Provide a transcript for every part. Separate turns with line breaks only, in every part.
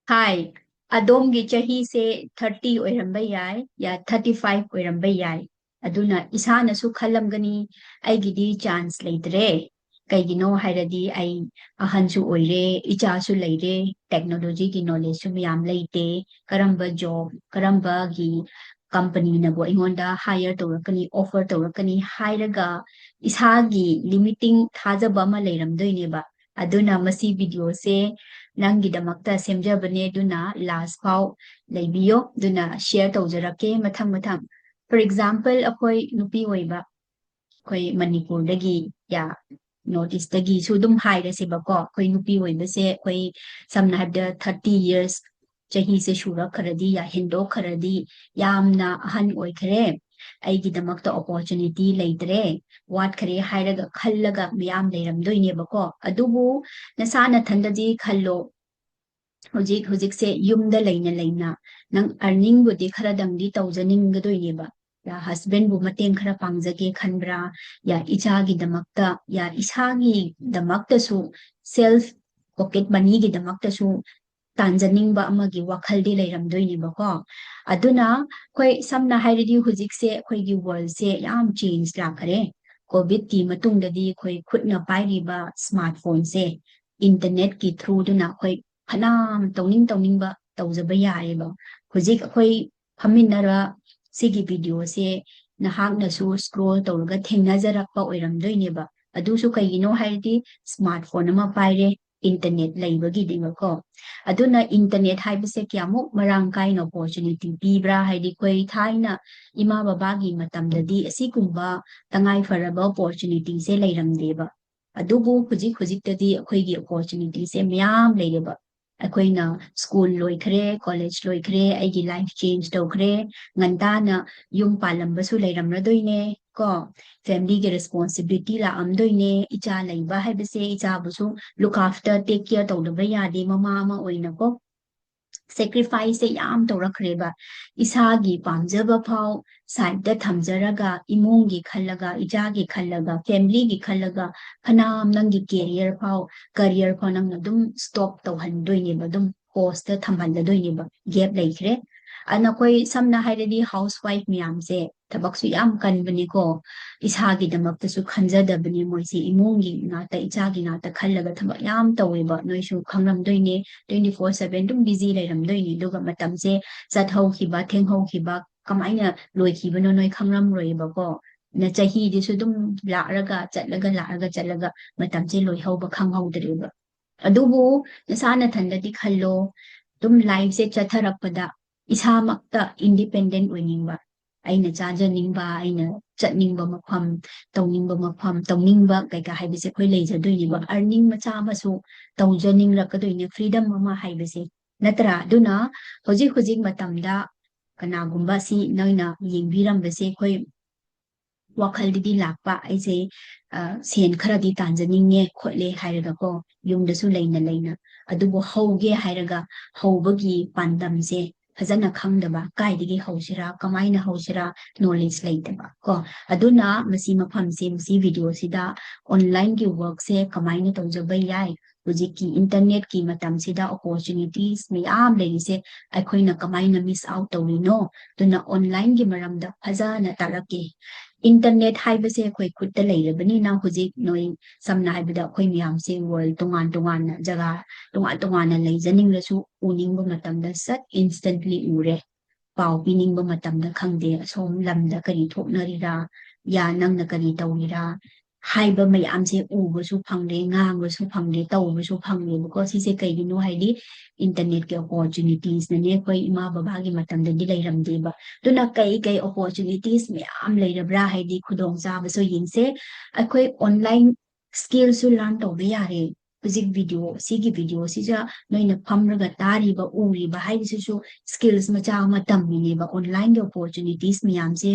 Hi, Adomgi chahi se 30 oiramba yai ya 35 oiramba yai. Aduna isana su khalamgani aigidi chance leitre. Kaigino hairadi ai ahansu oire, ichasu leire, technology ki knowledge su miyam leite, karamba job, karamba gi company na bo ingonda hire tawrakani, offer tawrakani, hairaga isagi limiting thajaba ama leiramdoineba. Aduna masi video se ꯅꯪꯒꯤꯗꯃꯛꯇ ꯁꯦꯝꯖꯕꯅꯦ ꯑꯗꯨꯅ ꯂꯥꯁ ꯐꯥꯎ ꯂꯩꯕꯤꯌꯣ ꯑꯗꯨꯅ ꯁꯤꯌꯔ ꯇꯧꯖꯔꯛꯀꯦ ꯃꯊꯪ four example ꯑꯩꯈꯣꯏ ꯅꯨꯄꯤ ꯑꯣꯏꯕ ꯑꯩꯈꯣꯏ ꯃꯅꯤꯄꯨꯔꯗꯒꯤ ꯌꯥ ꯅꯣꯔꯠ ꯏꯁꯇꯒꯤꯁꯨ ꯑꯗꯨꯝ ꯍꯥꯏꯔꯁꯦꯕꯀꯣ ꯑꯩꯈꯣꯏ ꯅꯨꯄꯤ ꯑꯣꯏꯕꯁꯦ ꯑꯩꯈꯣꯏ ꯁꯝꯅ ꯍꯥꯏꯔꯕꯗ 30 years ꯆꯍꯤꯁꯦ ꯁꯨꯔꯛꯈ꯭ꯔꯗꯤ ꯌꯥ ꯍꯦꯟꯗꯣꯛꯈ꯭ꯔꯗꯤ ꯌꯥꯝꯅ ꯑꯍꯟ ꯑꯣꯏꯈ꯭ꯔꯦ ꯑꯩꯒꯤꯗꯃꯛꯇ ꯑꯣꯄꯣꯔꯆꯨꯅꯤꯇꯤ ꯂꯩꯇ꯭ꯔꯦ ꯋꯥꯠꯈ꯭ꯔꯦ ꯍꯥꯏꯔꯒ ꯈꯜꯂꯒ ꯃꯌꯥꯝ ꯂꯩꯔꯝꯗꯣꯏꯅꯦꯕꯀꯣ ꯑꯗꯨꯕꯨ ꯅꯁꯥ ꯅꯊꯟꯗꯗꯤ ꯈꯜꯂꯣ ꯍꯧꯖꯤꯛꯁꯦ ꯌꯨꯝꯗ ꯂꯩꯅ ꯅꯪ ꯑꯔꯅꯤꯡꯕꯨꯗꯤ ꯈꯔꯗꯪꯗꯤ ꯇꯧꯖꯅꯤꯡꯒꯗꯣꯏꯅꯦꯕ ꯌꯥ ꯍꯁꯕꯦꯟꯕꯨ ꯃꯇꯦꯡ ꯈꯔ ꯄꯥꯡꯖꯒꯦ ꯈꯟꯕ꯭ꯔꯥ ꯌꯥ ꯏꯆꯥꯒꯤꯗꯃꯛꯇ ꯌꯥ ꯏꯁꯥꯒꯤꯗꯃꯛꯇꯁꯨ ꯁꯦꯜꯐ ꯄꯣꯀꯦꯠ ꯃꯅꯤꯒꯤꯗꯃꯛꯇꯁꯨ ꯇꯥꯟꯖꯅꯤꯡꯕ ꯑꯃꯒꯤ ꯋꯥꯈꯜꯗꯤ ꯂꯩꯔꯝꯗꯣꯏꯅꯦꯕꯀꯣ ꯑꯗꯨꯅ ꯑꯩꯈꯣꯏ ꯁꯝꯅ ꯍꯥꯏꯔꯗꯤ ꯍꯧꯖꯤꯛꯁꯦ ꯑꯩꯈꯣꯏꯒꯤ ꯋꯥꯔꯜꯁꯦ ꯌꯥꯝ ꯆꯦꯟꯖ ꯂꯥꯛꯈꯔꯦ ꯀꯣꯚꯤꯗꯀꯤ ꯃꯇꯨꯡꯗꯗꯤ ꯑꯩꯈꯣꯏ ꯈꯨꯠꯅ ꯄꯥꯏꯔꯤꯕ ꯁ꯭ꯃꯥꯔꯠ ꯐꯣꯟꯁꯦ ꯏꯟꯇꯔꯅꯦꯠꯀꯤ ꯊ꯭ꯔꯨꯗꯨꯅ ꯑꯩꯈꯣꯏ ꯐꯅꯥꯝ ꯇꯧꯅꯤꯡꯕ ꯇꯧꯖꯕ ꯌꯥꯔꯦꯕ ꯍꯧꯖꯤꯛ ꯑꯩꯈꯣꯏ ꯐꯝꯃꯤꯟꯅꯔ ꯁꯤꯒꯤ ꯚꯤꯗꯤꯑꯣꯁꯦ ꯅꯍꯥꯛꯅꯁꯨ ꯁ꯭ꯀ꯭ꯔꯣꯜ ꯇꯧꯔꯒ ꯊꯦꯡꯅꯖꯔꯛꯄ ꯑꯣꯏꯔꯝꯗꯣꯏꯅꯦꯕ ꯑꯗꯨꯁꯨ ꯀꯩꯒꯤꯅꯣ ꯍꯥꯏꯔꯗꯤ ꯁ꯭ꯃꯥꯔꯠ ꯐꯣꯟ ꯑꯃ ꯄꯥꯏꯔꯦ ꯏꯟꯇꯔꯅꯦꯠ ꯂꯩꯕꯒꯤꯅꯦꯕꯀꯣ ꯑꯗꯨꯅ ꯏꯟꯇꯔꯅꯦꯠ ꯍꯥꯏꯕꯁꯦ ꯀꯌꯥꯃꯨꯛ ꯃꯔꯥꯡ ꯀꯥꯏꯅ ꯑꯣꯄꯣꯔꯆꯨꯅꯤꯇꯤ ꯄꯤꯕ꯭ꯔꯥ ꯍꯥꯏꯗꯤ ꯑꯩꯈꯣꯏ ꯊꯥꯏꯅ ꯏꯃꯥ ꯕꯕꯥꯒꯤ ꯃꯇꯝꯗꯗꯤ ꯑꯁꯤꯒꯨꯝꯕ ꯇꯉꯥꯏ ꯐꯔꯕ ꯑꯣꯄꯣꯔꯆꯨꯅꯤꯇꯤꯁꯦ ꯂꯩꯔꯝꯗꯦꯕ ꯑꯗꯨꯕꯨ ꯍꯧꯖꯤꯛꯇꯗꯤ ꯑꯩꯈꯣꯏꯒꯤ ꯑꯣꯄꯣꯔꯆꯨꯅꯤꯇꯤꯁꯦ ꯃꯌꯥꯝ ꯂꯩꯔꯦꯕ ꯑꯩꯈꯣꯏꯅ ꯁ꯭ꯀꯨꯜ ꯂꯣꯏꯈ꯭ꯔꯦ ꯀꯣꯂꯦꯖ ꯂꯣꯏꯈ꯭ꯔꯦ ꯑꯩꯒꯤ ꯂꯥꯏꯐ ꯆꯦꯟꯖ ꯇꯧꯈ꯭ꯔꯦ ꯉꯟꯇꯥꯅ ꯌꯨꯝ ꯄꯥꯜꯂꯝꯕꯁꯨ ꯂꯩꯔꯝꯂꯗꯣꯏꯅꯦ ꯀꯣ ꯐꯦꯃꯤꯂꯤꯒꯤ ꯔꯦꯁꯄꯣꯟꯁꯤꯕꯤꯂꯤꯇꯤ ꯂꯥꯛꯑꯝꯗꯣꯏꯅꯦ ꯏꯆꯥ ꯂꯩꯕ ꯍꯥꯏꯕꯁꯦ ꯏꯆꯥꯕꯨꯁꯨ ꯂꯨꯛ ꯑꯥꯐꯇꯔ ꯇꯦꯛ ꯀꯦꯌꯔ ꯇꯧꯗꯕ ꯌꯥꯗꯦ ꯃꯃꯥ ꯑꯃ ꯑꯣꯏꯅꯀꯣ ꯁꯦꯀ꯭ꯔꯤꯐꯥꯏꯁꯁꯦ ꯌꯥꯝ ꯇꯧꯔꯛꯈ꯭ꯔꯦꯕ ꯏꯁꯥꯒꯤ ꯄꯥꯝꯖꯕ ꯐꯥꯎ ꯁꯥꯏꯗꯇ ꯊꯝꯖꯔꯒ ꯏꯃꯨꯡꯒꯤ ꯈꯜꯂꯒ ꯏꯆꯥꯒꯤ ꯈꯜꯂꯒ ꯐꯦꯃꯤꯂꯤꯒꯤ ꯈꯜꯂꯒ ꯐꯅꯌꯥꯝ ꯅꯪꯒꯤ ꯀꯔꯤꯌꯔ ꯐꯥꯎ ꯅꯪꯅ ꯑꯗꯨꯝ ꯁ꯭ꯇꯣꯞ ꯇꯧꯍꯟꯗꯣꯏꯅꯦꯕ ꯑꯗꯨꯝ ꯄꯣꯁꯇ ꯊꯝꯍꯜꯂꯗꯣꯏꯅꯦꯕ ꯒꯦꯞ ꯂꯩꯈ꯭ꯔꯦ ꯑꯗꯨꯅ ꯑꯩꯈꯣꯏ ꯁꯝꯅ ꯍꯥꯏꯔꯗꯤ ꯍꯥꯎꯁ ꯋꯥꯏꯐ ꯃꯌꯥꯝꯁꯦ ꯊꯕꯛꯁꯨ ꯌꯥꯝ ꯀꯟꯕꯅꯤꯀꯣ ꯏꯁꯥꯒꯤꯗꯃꯛꯇꯁꯨ ꯈꯟꯖꯗꯕꯅꯤ ꯃꯣꯏꯁꯤ ꯏꯃꯨꯡꯒꯤ ꯉꯥꯛꯇ ꯏꯆꯥꯒꯤ ꯉꯥꯛꯇ ꯈꯜꯂꯒ ꯊꯕꯛ ꯌꯥꯝ ꯇꯧꯋꯦꯕ ꯅꯣꯏꯁꯨ ꯈꯪꯂꯝꯗꯣꯏꯅꯦ 24/7 ꯑꯗꯨꯝ ꯕꯤꯖꯤ ꯂꯩꯔꯝꯗꯣꯏꯅꯦ ꯑꯗꯨꯒ ꯃꯇꯝꯁꯦ ꯆꯠꯍꯧꯈꯤꯕ ꯊꯦꯡꯍꯧꯈꯤꯕ ꯀꯃꯥꯏꯅ ꯂꯣꯏꯈꯤꯕꯅꯣ ꯅꯣꯏ ꯈꯪꯂꯝꯔꯣꯏꯕꯀꯣ ꯆꯍꯤꯗꯨꯁꯨ ꯑꯗꯨꯝ ꯂꯥꯛꯑꯒ ꯆꯠꯂꯒ ꯃꯇꯝꯁꯦ ꯂꯣꯏꯍꯧꯕ ꯈꯪꯍꯧꯗ꯭ꯔꯦꯕ ꯑꯗꯨꯕꯨ ꯅꯁꯥ ꯅꯊꯟꯗꯗꯤ ꯈꯜꯂꯣ ꯑꯗꯨꯝ ꯂꯥꯏꯐꯁꯦ ꯆꯠꯊꯔꯛꯄꯗ ꯏꯁꯥꯃꯛꯇ ꯏꯟꯗꯤꯄꯦꯟꯗꯦꯟ ꯑꯣꯏꯅꯤꯡꯕ ꯑꯩꯅ ꯆꯥꯖꯅꯤꯡꯕ ꯑꯩꯅ ꯆꯠꯅꯤꯡꯕ ꯃꯐꯝ ꯇꯧꯅꯤꯡꯕ ꯀꯩꯀꯥ ꯍꯥꯏꯕꯁꯦ ꯑꯩꯈꯣꯏ ꯂꯩꯖꯗꯣꯏꯅꯦꯕ ꯑꯔꯅꯤꯡ ꯃꯆꯥ ꯑꯃꯁꯨ ꯇꯧꯖꯅꯤꯡꯂꯛꯀꯗꯣꯏꯅꯦ ꯐ꯭ꯔꯤꯗꯝ ꯑꯃ ꯍꯥꯏꯕꯁꯦ ꯅꯠꯇ꯭ꯔꯥ ꯑꯗꯨꯅ ꯍꯧꯖꯤꯛ ꯃꯇꯝꯗ ꯀꯅꯥꯒꯨꯝꯕ ꯁꯤ ꯅꯣꯏꯅ ꯌꯦꯡꯕꯤꯔꯝꯕꯁꯦ ꯑꯩꯈꯣꯏ ꯋꯥꯈꯜꯗꯗꯤ ꯂꯥꯛꯄ ꯑꯩꯁꯦ ꯁꯦꯟ ꯈꯔꯗꯤ ꯇꯥꯟꯖꯅꯤꯡꯉꯦ ꯈꯣꯠꯂꯦ ꯍꯥꯏꯔꯒꯀꯣ ꯌꯨꯝꯗꯁꯨ ꯂꯩꯅ ꯑꯗꯨꯕꯨ ꯍꯧꯒꯦ ꯍꯥꯏꯔꯒ ꯍꯧꯕꯒꯤ ꯄꯥꯟꯗꯝꯁꯦ ꯐꯖꯅ ꯈꯪꯗꯕ ꯀꯥꯏꯗꯒꯤ ꯍꯧꯁꯤꯔꯥ ꯀꯃꯥꯏꯅ ꯍꯧꯁꯤꯔꯥ ꯅꯣꯂꯦꯖ ꯂꯩꯇꯕ ꯀꯣ ꯑꯗꯨꯅ ꯃꯁꯤ ꯚꯤꯗꯤꯑꯣꯁꯤꯗ ꯑꯣꯟꯂꯥꯏꯟꯒꯤ ꯋꯔꯛꯁꯦ ꯀꯃꯥꯏꯅ ꯇꯧꯖꯕ ꯌꯥꯏ ꯍꯧꯖꯤꯛꯀꯤ ꯏꯟꯇꯔꯅꯦꯠꯀꯤ ꯃꯇꯝꯁꯤꯗ ꯑꯣꯄꯣꯔꯆꯨꯅꯤꯇꯤꯁ ꯃꯌꯥꯝ ꯂꯩꯔꯤꯁꯦ ꯑꯩꯈꯣꯏꯅ ꯀꯃꯥꯏꯅ ꯃꯤꯁ ꯑꯥꯎꯠ ꯇꯧꯔꯤꯅꯣ ꯑꯗꯨꯅ ꯑꯣꯟꯂꯥꯏꯟꯒꯤ ꯃꯔꯝꯗ ꯐꯖꯅ ꯇꯥꯛꯂꯛꯀꯦ ꯏꯟꯇꯔꯅꯦꯠ ꯍꯥꯏꯕꯁꯦ ꯑꯩꯈꯣꯏ ꯈꯨꯠꯇ ꯂꯩꯔꯕꯅꯤꯅ ꯍꯧꯖꯤꯛ ꯅꯣꯏ ꯁꯝꯅ ꯍꯥꯏꯕꯗ ꯑꯩꯈꯣꯏ ꯃꯌꯥꯝꯁꯦ ꯋꯥꯔꯜ ꯇꯣꯉꯥꯟꯅ ꯖꯒꯥ ꯇꯣꯉꯥꯟꯅ ꯂꯩꯖꯅꯤꯡꯂꯁꯨ ꯎꯅꯤꯡꯕ ꯃꯇꯝꯗ ꯁꯠ ꯏꯟꯁꯇꯦꯟꯠꯂꯤ ꯎꯔꯦ ꯄꯥꯎ ꯄꯤꯅꯤꯡꯕ ꯃꯇꯝꯗ ꯈꯪꯗꯦ ꯑꯁꯣꯝ ꯂꯝꯗ ꯀꯔꯤ ꯊꯣꯛꯅꯔꯤꯔꯥ ꯌꯥ ꯅꯪꯅ ꯀꯔꯤ ꯇꯧꯔꯤꯔꯥ ꯍꯥꯏꯕ ꯃꯌꯥꯝꯁꯦ ꯎꯕꯁꯨ ꯐꯪꯗꯦ ꯉꯥꯡꯕꯁꯨ ꯐꯪꯗꯦ ꯇꯧꯕꯁꯨ ꯐꯪꯗꯦꯕꯀꯣ ꯁꯤꯁꯦ ꯀꯩꯒꯤꯅꯣ ꯍꯥꯏꯗꯤ ꯏꯟꯇꯔꯅꯦꯠꯀꯤ ꯑꯣꯄꯣꯔꯆꯨꯅꯤꯇꯤꯁꯅꯅꯦ ꯑꯩꯈꯣꯏ ꯏꯃꯥ ꯕꯕꯥꯒꯤ ꯃꯇꯝꯗꯗꯤ ꯂꯩꯔꯝꯗꯦꯕ ꯑꯗꯨꯅ ꯀꯩ ꯑꯣꯄꯣꯔꯆꯨꯅꯤꯇꯤꯁ ꯃꯌꯥꯝ ꯂꯩꯔꯕ꯭ꯔꯥ ꯍꯥꯏꯗꯤ ꯈꯨꯗꯣꯡꯆꯥꯕꯁꯨ ꯌꯦꯡꯁꯦ ꯑꯩꯈꯣꯏ ꯑꯣꯟꯂꯥꯏꯟ ꯁ꯭ꯀꯤꯜꯁꯨ ꯂꯔꯟ ꯇꯧꯕ ꯌꯥꯔꯦ ꯍꯧꯖꯤꯛ ꯁꯤꯒꯤ ꯚꯤꯗꯤꯑꯣꯁꯤꯗ ꯅꯣꯏꯅ ꯐꯝꯔꯒ ꯇꯥꯔꯤꯕ ꯎꯔꯤꯕ ꯍꯥꯏꯕꯁꯤꯁꯨ ꯁ꯭ꯀꯤꯜꯁ ꯃꯆꯥ ꯑꯃ ꯇꯝꯃꯤꯅꯦꯕ ꯑꯣꯟꯂꯥꯏꯟꯒꯤ ꯑꯣꯄꯣꯔꯆꯨꯅꯤꯇꯤꯁ ꯃꯌꯥꯝꯁꯦ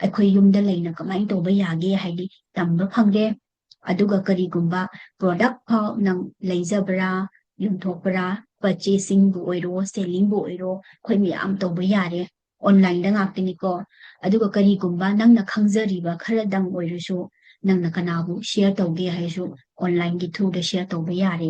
ꯑꯩꯈꯣꯏ ꯌꯨꯝꯗ ꯂꯩꯅ ꯀꯃꯥꯏꯅ ꯇꯧꯕ ꯌꯥꯒꯦ ꯍꯥꯏꯗꯤ ꯇꯝꯕ ꯐꯪꯔꯦ ꯑꯗꯨꯒ ꯀꯔꯤꯒꯨꯝꯕ ꯄ꯭ꯔꯣꯗꯛ ꯐꯥꯎ ꯅꯪ ꯂꯩꯖꯕ꯭ꯔꯥ ꯌꯣꯟꯊꯣꯛꯄ꯭ꯔꯥ ꯄꯔꯆꯦꯁꯤꯡꯕꯨ ꯑꯣꯏꯔꯣ ꯁꯦꯂꯤꯡꯕꯨ ꯑꯣꯏꯔꯣ ꯑꯩꯈꯣꯏ ꯃꯌꯥꯝ ꯇꯧꯕ ꯌꯥꯔꯦ ꯑꯣꯟꯂꯥꯏꯟꯗ ꯉꯥꯛꯇꯅꯤꯀꯣ ꯑꯗꯨꯒ ꯀꯔꯤꯒꯨꯝꯕ ꯅꯪꯅ ꯈꯪꯖꯔꯤꯕ ꯈꯔꯗꯪ ꯑꯣꯏꯔꯁꯨ ꯅꯪꯅ ꯀꯅꯥꯕꯨ ꯁꯤꯌꯔ ꯇꯧꯒꯦ ꯍꯥꯏꯔꯁꯨ ꯑꯣꯟꯂꯥꯏꯟꯒꯤ ꯊ꯭ꯔꯨꯗ ꯁꯤꯌꯔ ꯇꯧꯕ ꯌꯥꯔꯦ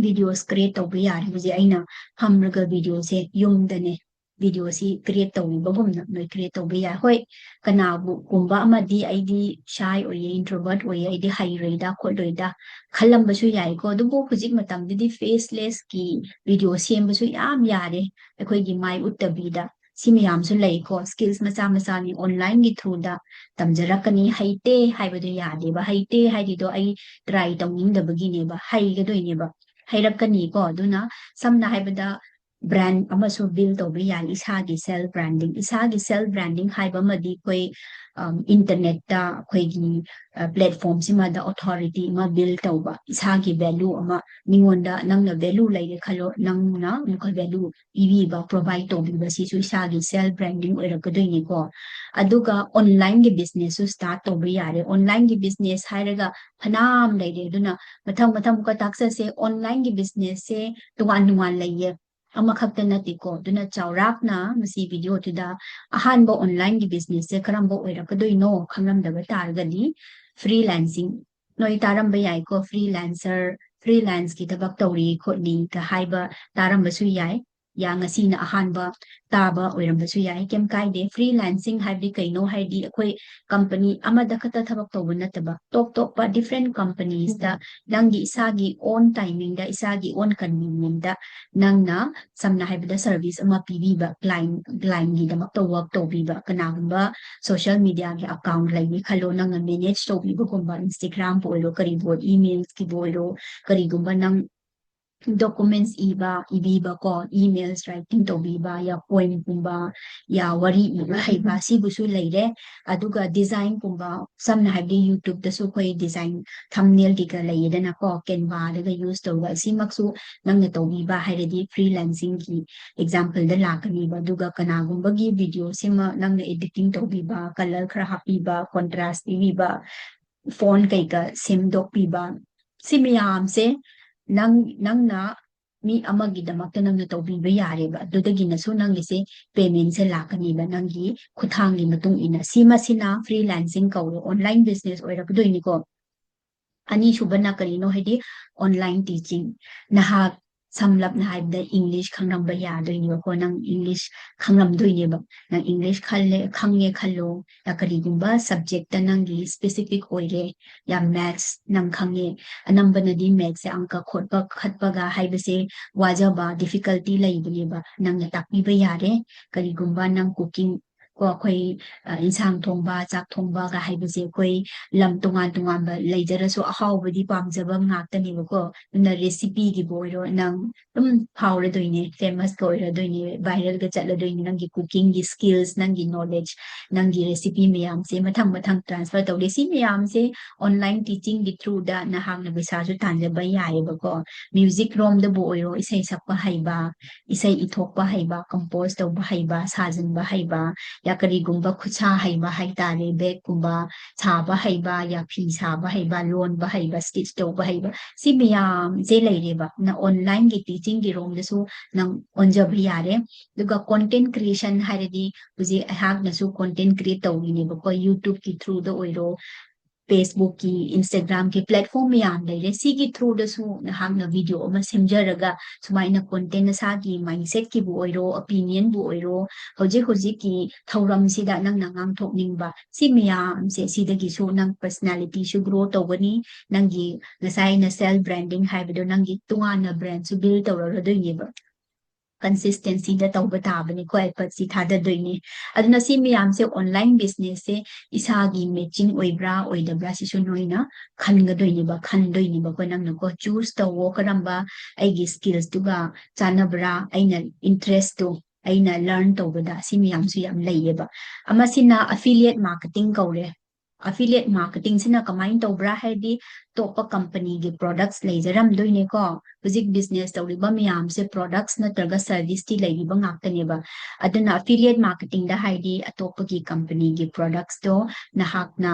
videos create ตꯧบยาที่ไอ้น่ะทำแล้วก็ video เสยุ่งแต่เนี่ย video สิ create ตꯧบ่บ่น่ะหน่วย create ตꯧบยาห้อยกะนาบุกุมบะมาดีไอ้ดี shy โอย introvert โอยไอ้ดี high เลยดาคนเลยดาคัลลัมบ่ซุใหญ่ก็ดูบ่คุจิกมาตังดี faceless กี video เสียมบ่ซุยามยาเด้ไอ้ค่อยกิไม้อุตตะบีดาสิมยามสุเลยก็ skills มาซานี่ online gi through ดาตำจรักกะนี้ให้เต้ให้บ่ได้ยาเด้บ่ให้เต้ให้ดิโตไอ้ try ตองยิงดะบ่กินี่บ่ให้ก็ด้วยนี่บ่ให้รักกันนี่ก็ดูนะซัมนาให้บดาแบรนด์อามาสูบิลตัวไปยาอิสากิเซลแบรนดิ้งอิสากิเซลแบรนดิ้งให้บมาดีคุยอินเทอร์เน็ตตาคุยกีแพลตฟอร์มสิมาดาออทอริตี้มาบิลตัวบ่อิสากิ value อามามีวันดานังนะ value เลยขลุ่นังนะมุข value อีวีบ่ provide ตัวบิสิสุอิสากิเซลแบรนดิ้งเอรักด้วยนี่ก็อดูก็ออนไลน์กิ business สุ start ตัวไปยาเรออนไลน์กิ business ให้ระกะพนามเลยเดดูนะมาทำก็ตักเสออนไลน์กิ business เสตัวเลยama khakta na tiko duna chawrak na masi video tuda ahan bo online gi business se karam bo oira kadoi no khamram da tar gani freelancing noi taram ba yai ko freelance ki tabak tawri kho ni ka haiba taram ba su yai ya ngasi na ahan ba taba oiram ba su yai kem kai de freelancing haibi kaino haidi akhoi company ama da khata thabak taw na taba top pa different companies da nangi isagi own timing da isagi own convenient da nang na samna haibda service ama pb ba client gi da mak to work to bi ba kana ba social media gi account lai ni khalo nang manage to bi ba kumba Instagram po lo kari bo emails ki bo lo kari gumba nang documents iba ko emails writing to biba ya poem kumba ya wari iba haiba si busu leire aduga design kumba samna habi YouTube da su koi design thumbnail diga leide na ko Canva daga use to ga si maksu nang na to biba hairedi freelancing ki example da lakani ba duga kana gumba gi video sima nang na editing to biba color khra happy ba contrast biba font kai ka semdok biba simyam se nang na mi amagi damak nang na tawbiba yare ba dudagi na so nang lise payment se lakani ba nang gi khuthang gi matung ina sima sina freelancing ko online business oira kudoi ni ko ani shubana karino hedi online teaching naha samlap na haibda English khangram ba ya doi ni ko nang English khangram doi ni ba nang English khalle khangye khallo ya kari gumba subject ta nang gi specific oire ya maths nang khangye anamba na di maths se angka khotpa khatpa ga haiba se wajaba difficulty lai bani ba nang na takpi ba ya re kari gumba nang cooking ko khoi insang thongba chak thongba ga haiba se khoi lam tungan ba leijara so ahaw badi pamjaba ngakta ni ko na recipe gi boiro nang power doine famous ko ira doine viral ga chatla doine nang gi cooking gi skills nang gi knowledge nang gi recipe miyam se mathang transfer to recipe miyam se online teaching gi through da na hang na bisa su tanja ba yai ba ko music rom da boiro isai sakpa haiba isai ithok ba haiba compose to ba haiba sajan ba haiba ya kari gumba khucha haiba haitare bag gumba chaba haiba ya phi chaba haiba loan ba haiba stitch to ba haiba si miyam je leire ba na online gi teaching gi rom da su nang onja ba yare duga content creation hairedi buji hak na su content create to ni ba ko YouTube ki through the oiro Facebook ki Instagram ki platform miyam leire si gi through da su na hak na video ma semjaraga sumai na content na sa ki mindset ki bu oiro opinion bu oiro hoji ki thauram sida nang nangang thokning ba si miyam se sida gi so nang personality su grow to gani nang gi nasai na self branding haibedo nang gi tunga na brand su build to ro do ni ba consistency da tawba tabani ko effort si thada doini aduna si miyam se online business se isagi matching oibra oidabra si sunoina khanga doini ba ko nang ko choose to wo karamba aigi skills tu ga chanabra aina interest to aina learn to bada si miyam su yam leiye ba ama sina affiliate marketing kaure affiliate marketing sina kamain to bra haidi top company gi products leijaram doine ko basic business to riba miyam se products na traga service ti leiba ngaktane ba aduna affiliate marketing da haidi atop gi company gi products to na hakna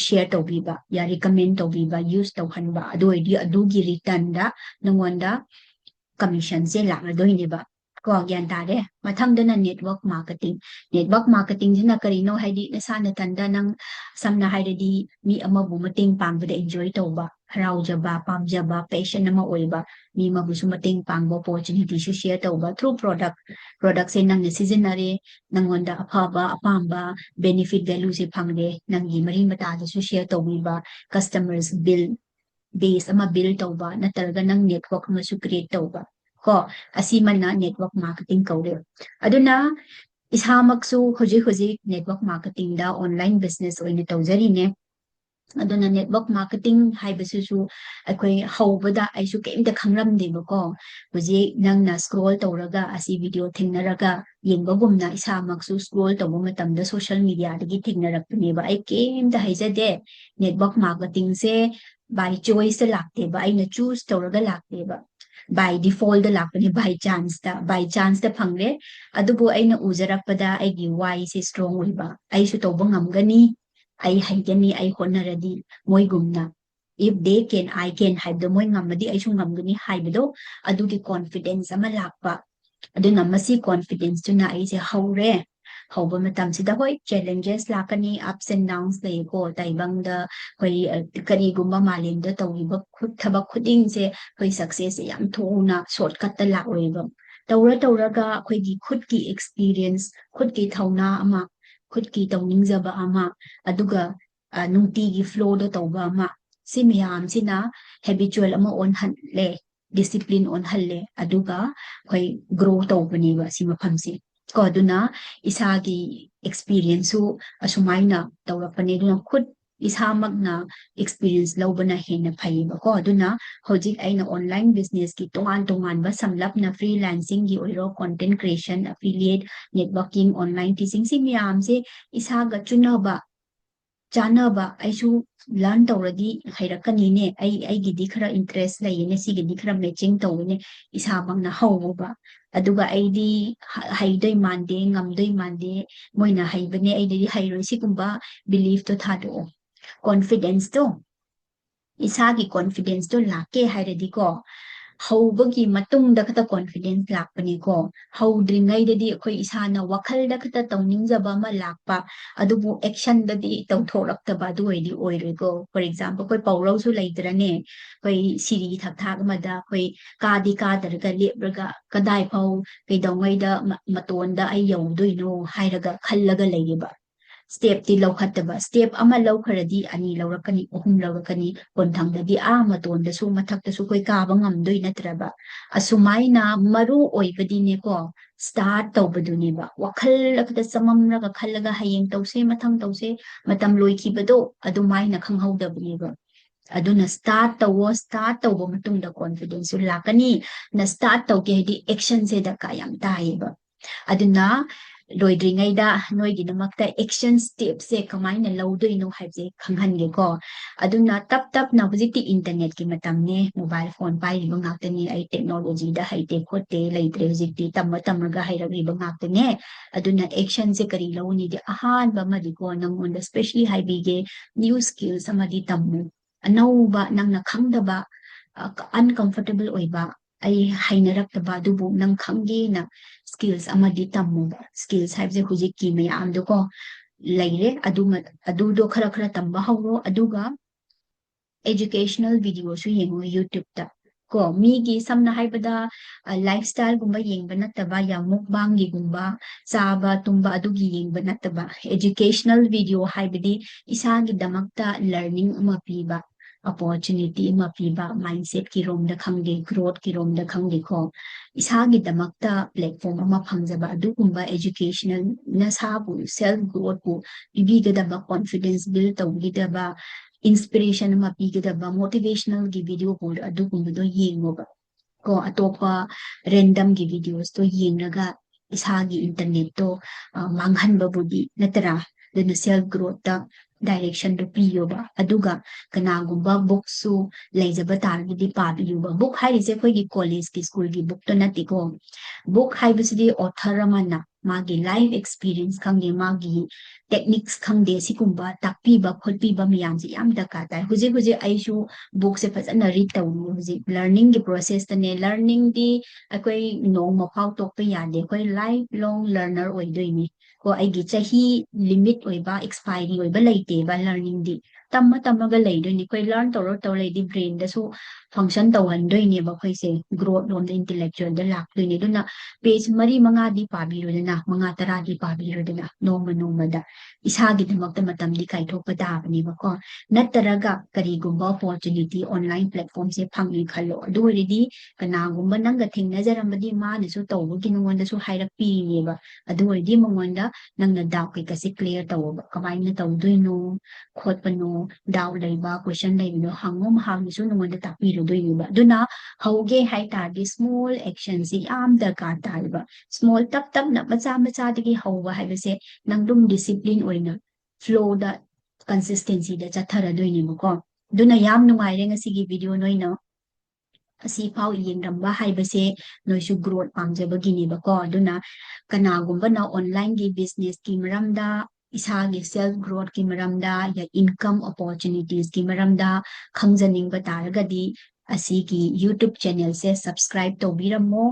share to biba ya recommend to biba use to hanba adu gi return da nangwanda commission se la doine ba ก็ยานตาเด้มาทั้งดนั้น network marketing network marketing ที่นักกรีโนให้ดีนะซานะตันดานังซัมนาให้ดีมีอมาบุมาติงปังบ่ได้ enjoy ตบะเราจะบาปามจะบา passion นะมาอวยบะมีมาบุสุมาติงปังบ่ opportunity ชู share ตบะ through product เซนัง season นะเรนังวันดาอภาบะอปามบะ benefit value สิพังเดนังยีมาริมาตาจะชู share ตบิบะ customers build base ama build ตบะนะตระกันนัง network มาชู create ตบะก็อาศัยมันนะ network marketing เขาเรียอดุนะอิสามักสู้คุจิ network marketing ดา online business โอยนี่ตัวจริงเนี่ยอดุนะ network marketing ให้ไปสู้ไอ้คุยเขาบ่ได้ไอ้สู้เกมแต่ครั้งรำเดียวก็คุจินั่งนะ scroll ตัวระกะอาศัยวิดีโอทิ้งนะระกะยิงบ่บุมนะอิสามักสู้ scroll ตัวบ่มาทำเด social media ตะกี้ทิ้งนะระกะนี่บ่ไอ้เกมแต่ให้จะเด network marketing เซ by choice หลักเดบ่ไอ้นะ choose ตัวระกะหลักเดบ่by default da lakpani by chance da phangre adubu aina ujarakpada aigi why se strong oiba ai su toba ngamgani ai haigani ai honaradi moi gumna if they can I can haibdo moi ngamadi ai su ngamgani haibdo adugi confidence ama lakpa aduna masi confidence tuna ai se haure hauba matam sida hoi challenges lakani ups and downs lei ko taibang da hoi kari gumba malin da tawiba thabak khuding se hoi success yam thuna shortcut ta la oiba tawra ga hoi gi khud ki experience khud ki thauna ama khud ki tawning jaba ama aduga nungti gi flow da tawba ama simyam sina habitual ama on han le discipline on halle aduga hoi grow tawbani ba sima phamsi ko aduna isagi experience su asumaina tawrapani duna khud isamagna experience lobana hena phaiba ko aduna hojik aina online business ki tongan ba samlapna freelancing gi oiro content creation affiliate networking online teaching simyam se isaga chunaba janaba aisu learn tawradi khairakani ne ai gidi khara interest laine si gidi khara matching tawne isabangna hawba aduga aidi haidai mande ngamdai mande moina haibane aidi hairoi sigumba belief to thado confidence to isagi confidence to lake hairadi ko hawbagi matung da kata confidence lakpani ko hawdringai dadi akhoi isana wakhal da kata tawning jaba ma lakpa adubu action dadi tawthoraktaba duoidi oirego for example koi pawraw su laidrane koi siri thak mada koi kadi kadarga lebraga kadai phaw kaidawngai da matonda ai yawdoino hairaga khallaga leiba step ti lawkhataba step ama lawkharadi ani lawrakani ohum lawrakani konthangdadi matonda su mathakta su koi kaba ngamdoi natraba asumaina maru oibadi ne ko start tawbaduni ba wakhal akda samamraga khallaga hayeng tawse mathang tawse matam loikhibado adumaina khanghawdabni ba aduna start tawbo matungda confidence lakani na start tawge di action se da kayam taiba aduna loidringai da noigi namakta action steps se kamaina lawdoino haibje khanghange ko aduna tap na hojiti internet ki matamne mobile phone pai riba ngaktani ai technology da haite khote leitre hojiti tamga hairagi ba ngaktane aduna action se kari lawni de ahan ba madi ko nangonda especially haibige new skills amadi tammu anauba nangna khangdaba uncomfortable oiba ai hainarakta dubu nang khangge na skills amadi tammu skills haibje hujiki mayam do ko laire adu do khara tamba hawro aduga educational videos su yengo YouTube ta ko migi samna haibada lifestyle gumba yengba nataba ya mukbang gi gumba saba tumba adugi yengba nataba educational video haibadi isagi damakta learning ama piba opportunity ma piba mindset ki rom da khangge growth ki rom da khangge ko isagi damakta platform ama phangjaba adugumba educational na sabu self growth ku ibiga da ba confidence build tawgi da ba inspiration ma piga da ba motivational gi video ko adugumba do yengoba ko atopa random gi videos to yengraga isagi internet to manghan babudi natara ꯑꯗꯨꯅ self ꯒ꯭ꯔꯣꯠꯇ ꯗꯥꯏꯔꯦꯛꯁꯟꯗꯨ ꯄꯤꯌꯣꯕ ꯑꯗꯨꯒ ꯀꯅꯥꯒꯨꯝꯕ ꯕꯨꯛꯁꯨ ꯂꯩꯖꯕ ꯇꯥꯔꯒꯗꯤ ꯄꯥꯕꯤꯌꯨꯕ book ꯍꯥꯏꯔꯤꯁꯦ ꯑꯩꯈꯣꯏꯒꯤ ꯀꯣꯂꯦꯖꯀꯤ ꯁ꯭ꯀꯨꯜꯒꯤ ꯕꯨꯛꯇꯣ ꯅꯠꯇꯦꯀꯣ ꯕꯨꯛ ꯍꯥꯏꯕꯁꯤꯗꯤ ꯑꯣꯊꯔ ꯑꯃꯅ ꯃꯥꯒꯤ ꯂꯥꯏꯐ ꯑꯦꯛꯁꯄꯤꯔꯤꯌꯦꯟꯁ ꯈꯪꯗꯦ ꯃꯥꯒꯤ ꯇꯦꯛꯅꯤꯛꯁ ꯈꯪꯗꯦ ꯁꯤꯒꯨꯝꯕ ꯇꯥꯛꯄꯤꯕ ꯈꯣꯠꯄꯤꯕ ꯃꯌꯥꯝꯁꯦ ꯌꯥꯝ ꯗꯔꯀꯥꯔ ꯇꯥꯏ ꯍꯧꯖꯤꯛ ꯍꯧꯖꯤꯛ ꯑꯩꯁꯨ ꯕꯨꯛꯁꯦ ꯐꯖꯅ ꯔꯤꯗ ꯇꯧꯅꯤ ꯍꯧꯖꯤꯛ ꯂꯔꯅꯤꯡꯒꯤ ꯄ꯭ꯔꯣꯁꯦꯁꯇꯅꯦ ꯂꯔꯅꯤꯡꯗꯤ ꯑꯩꯈꯣꯏ ꯅꯣꯡꯃ ꯐꯥꯎ ꯇꯣꯛꯄ ꯌꯥꯗꯦ ꯑꯩꯈꯣꯏ ꯂꯥꯏꯐ ꯂꯣꯡ ꯂꯔꯅꯔ ꯑꯣꯏꯗꯣꯏꯅꯤ ꯀꯣ ꯑꯩꯒꯤ ꯆꯍꯤ ꯂꯤꯃꯤꯠ ꯑꯣꯏꯕ ꯑꯦꯛꯁꯄꯥꯏꯔꯤ ꯑꯣꯏꯕ ꯂꯩꯇꯦꯕ ꯂꯔꯅꯤꯡꯗꯤ ꯇꯝꯃ ꯇꯝꯃꯒ ꯂꯩꯗꯣꯏꯅꯤ ꯑꯩꯈꯣꯏ ꯂꯔꯟ ꯇꯧꯔ ꯇꯧꯔ ꯂꯩꯗꯤ ꯕ꯭ꯔꯦꯟꯗꯁꯨ ꯐꯪꯁꯟ ꯇꯧꯍꯟꯗꯣꯏꯅꯦꯕ ꯑꯩꯈꯣꯏꯁꯦ ꯒ꯭ꯔꯣꯠ ꯂꯣꯝꯗ ꯏꯟꯇꯦꯂꯦꯛꯆꯨꯋꯦꯜꯗ ꯂꯥꯛꯇꯣꯏꯅꯦ ꯑꯗꯨꯅ ꯄꯦꯖ 4-5ꯗꯤ ꯄꯥꯕꯤꯔꯣꯗꯅ 5-10ꯗꯤ ꯄꯥꯕꯤꯔꯣꯗꯅ ꯅꯣꯡꯃ ꯅꯣꯡꯃꯗ ꯏꯁꯥꯒꯤꯗꯃꯛꯇ ꯃꯇꯝꯗꯤ ꯀꯥꯏꯊꯣꯛꯄ ꯇꯥꯕꯅꯦꯕꯀꯣ ꯅꯠꯇ꯭ꯔꯒ ꯀꯔꯤꯒꯨꯝꯕ ꯑꯣꯄꯣꯔꯆꯨꯅꯤꯇꯤ ꯑꯣꯟꯂꯥꯏꯟ ꯄ꯭ꯂꯦꯠꯐꯣꯝꯁꯦ ꯐꯪꯉꯦ ꯈꯜꯂꯣ ꯑꯗꯨ ꯑꯣꯏꯔꯗꯤ ꯀꯅꯥꯒꯨꯝꯕ ꯅꯪꯒ ꯊꯦꯡꯅꯖꯔꯝꯕꯗꯤ ꯃꯥꯅꯁꯨ ꯇꯧꯕꯒꯤ ꯅꯉꯣꯟꯗꯁꯨ ꯍꯥꯏꯔꯛꯄꯤꯔꯤꯅꯦꯕ ꯑꯗꯨ ꯑꯣꯏꯔꯗꯤ ꯃꯉꯣꯟꯗ ꯅꯪꯅ ꯗꯥꯎꯠ ꯀꯩꯀꯥꯁꯦ ꯀ꯭ꯂꯤꯌꯥꯔ ꯇꯧꯕ ꯀꯃꯥꯏꯅ ꯇꯧꯗꯣꯏꯅꯣ ꯈꯣꯠꯄꯅꯣ ꯗꯥꯎꯠ ꯂꯩꯕ ꯀꯣꯏꯁꯟ ꯂꯩꯕꯅꯣ ꯍꯪꯉꯣ ꯃꯍꯥꯛꯅꯁꯨ ꯅꯉꯣꯟꯗ ꯇꯥꯛꯄꯤꯔꯗꯣꯏꯅꯦꯕ ꯑꯗꯨꯅ ꯍꯧꯒꯦ ꯍꯥꯏꯇꯥꯔꯗꯤ ꯁ꯭ꯃꯣꯜ ꯑꯦꯛꯁꯟꯁꯤ ꯌꯥꯝ ꯗꯔꯀꯥꯔ ꯇꯥꯏꯕ ꯁ꯭ꯃꯣꯜ ꯇꯞ ꯇꯞꯅ ꯃꯆꯥ ꯃꯆꯥꯗꯒꯤ ꯍꯧꯕ ꯍꯥꯏꯕꯁꯦ ꯅꯪ ꯑꯗꯨꯝ ꯗꯤꯁꯤꯄ꯭ꯂꯤꯟ ꯑꯣꯏꯅ ꯐ꯭ꯂꯣꯗ ꯀꯟꯁꯤꯁꯇꯦꯟꯁꯤꯗ ꯆꯠꯊꯔꯗꯣꯏꯅꯦꯕꯀꯣ ꯑꯗꯨꯅ ꯌꯥꯝ ꯅꯨꯡꯉꯥꯏꯔꯦ ꯉꯁꯤꯒꯤ ꯚꯤꯗꯤꯑꯣ ꯅꯣꯏꯅ ꯑꯁꯤꯐꯥꯎ ꯌꯦꯡꯔꯝꯕ ꯍꯥꯏꯕꯁꯦ ꯅꯣꯏꯁꯨ ꯒ꯭ꯔꯣꯠ ꯄꯥꯝꯖꯕꯒꯤꯅꯦꯕꯀꯣ ꯑꯗꯨꯅ ꯀꯅꯥꯒꯨꯝꯕꯅ ꯑꯣꯟꯂꯥꯏꯟꯒꯤ ꯕꯤꯖꯤꯅꯦꯁꯀꯤ ꯃꯔꯝꯗ ꯏꯁꯥꯒꯤ ꯁꯦꯜꯐ ꯒ꯭ꯔꯣꯠꯀꯤ ꯃꯔꯝꯗ ꯏꯟꯀꯝ ꯑꯣꯄꯣꯔꯆꯨꯅꯤꯇꯤꯁꯀꯤ ꯃꯔꯝꯗ ꯈꯪꯖꯅꯤꯡꯕ ꯇꯥꯔꯒꯗꯤ ꯑꯁꯤꯒꯤ ꯌꯨꯇ꯭ꯌꯨꯕ ꯆꯦꯅꯦꯜꯁꯦ ꯁꯕꯁꯀ꯭ꯔꯥꯏꯕ ꯇꯧꯕꯤꯔꯝꯃꯣ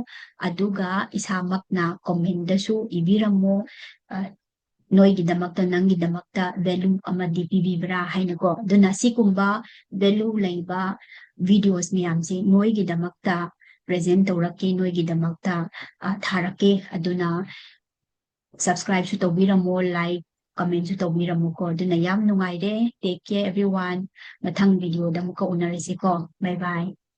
ꯑꯗꯨꯒ ꯏꯁꯥꯃꯛꯅ ꯀꯣꯃꯦꯟꯗꯁꯨ ꯏꯕꯤꯔꯝꯃꯣ ꯅꯣꯏꯒꯤꯗꯃꯛꯇ ꯅꯪꯒꯤꯗꯃꯛꯇ ꯚꯦꯂꯨ ꯑꯃꯗꯤ ꯄꯤꯕꯤꯕ꯭ꯔꯥ ꯍꯥꯏꯅꯀꯣ ꯑꯗꯨꯅ ꯁꯤꯒꯨꯝꯕ ꯚꯦꯂꯨ ꯂꯩꯕ ꯚꯤꯗꯤꯑꯣꯁ ꯃꯌꯥꯝꯁꯦ ꯅꯣꯏꯒꯤꯗꯃꯛꯇ ꯄ꯭ꯔꯖꯦꯟ ꯇꯧꯔꯛꯀꯦ ꯅꯣꯏꯒꯤꯗꯃꯛꯇ ꯊꯥꯔꯛꯀꯦ ꯑꯗꯨꯅ ꯁꯕꯁꯀ꯭ꯔꯥꯏꯕꯁꯨ ꯇꯧꯕꯤꯔꯝꯃꯣ ꯂꯥꯏꯛ ꯀꯃꯦꯟꯁꯨ ꯇꯧꯕꯤꯔꯝꯃꯣꯀꯣ ꯑꯗꯨꯅ ꯌꯥꯝ ꯅꯨꯡꯉꯥꯏꯔꯦ ꯇꯦꯛ ꯀꯦꯌꯔ ꯑꯦꯚ꯭ꯔꯤꯋꯥꯟ ꯃꯊꯪ ꯚꯤꯗꯤꯑꯣꯗ ꯑꯃꯨꯛꯀ ꯎꯅꯔꯁꯤꯀꯣ ꯕꯥꯏ ꯕꯥꯏ